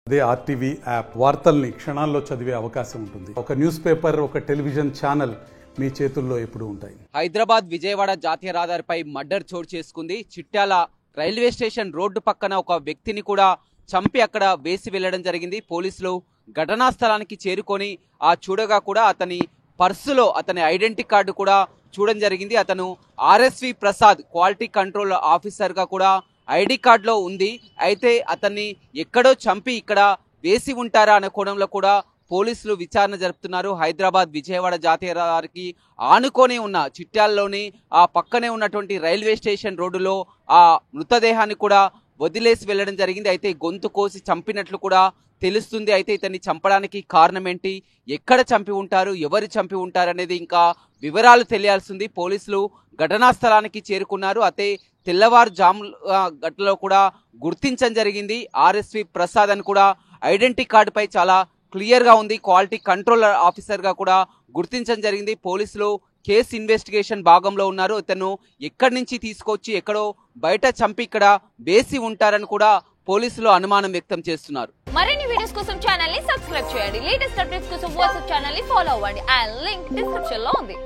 అదే RTV app వార్తల్ని క్షణాల్లో చదివే అవకాశం ఉంటుంది. ఒక న్యూస్ పేపర్, ఒక టెలివిజన్ ఛానల్ మీ చేతుల్లో ఎప్పుడూ ఉంటాయి. హైదరాబాద్ విజయవాడ జాతీయ రహదారిపై మర్డర్ చోటు చేసుకుంది. చిట్యాల రైల్వే స్టేషన్ రోడ్డు పక్కన ఒక వ్యక్తిని కూడా చంపి అక్కడ వేసి వెళ్లడం జరిగింది. పోలీసులు ఘటనా స్థలానికి చేరుకొని చూడగా కూడా అతని పర్సులో అతని ఐడెంటిటీ కార్డు కూడా చూడడం జరిగింది. అతను RSV Prasad quality control officer గా కూడా ఐడి కార్డులో ఉంది. అయితే అతన్ని ఎక్కడో చంపి ఇక్కడ వేసి ఉంటారా అనే కోణంలో కూడా పోలీసులు విచారణ జరుపుతున్నారు. హైదరాబాద్ విజయవాడ జాతీయ రహదారికి ఆనుకొని ఉన్న చిట్యాలలోని ఆ పక్కనే ఉన్నటువంటి రైల్వే స్టేషన్ రోడ్డులో ఆ మృతదేహాన్ని కూడా వదిలేసి వెళ్లడం జరిగింది. అయితే గొంతు కోసి చంపినట్లు కూడా తెలుస్తుంది. అయితే ఇతన్ని చంపడానికి కారణం ఏంటి, ఎక్కడ చంపి ఉంటారు, ఎవరు చంపి ఉంటారు అనేది ఇంకా వివరాలు తెలియాల్సింది. పోలీసులు ఘటనా స్థలానికి చేరుకున్నారు. అయితే తెల్లవారుజాము గంటలో కూడా గుర్తించడం జరిగింది. ఆర్ఎస్వి ప్రసాద్ అని కూడా ఐడెంటిటీ కార్డుపై చాలా క్లియర్ గా ఉంది. క్వాలిటీ కంట్రోల్ ఆఫీసర్ గా కూడా గుర్తించడం జరిగింది. పోలీసులు కేసు ఇన్వెస్టిగేషన్ భాగంలో ఉన్నారు. ఇతను ఎక్కడి నుంచి తీసుకొచ్చి ఎక్కడో బయట చంపి ఇక్కడ వేసి ఉంటారని కూడా పోలీసులు అనుమానం వ్యక్తం చేస్తున్నారు. మరిన్ని వీడియోస్ కోసం ఛానల్ ని సబ్స్క్రైబ్ చేయండి. లేటెస్ట్ అప్డేట్స్ కోసం వాట్సాప్ ఛానల్ ని ఫాలో అవ్వండి. ఆ లింక్ డిస్క్రిప్షన్ లో ఉంది.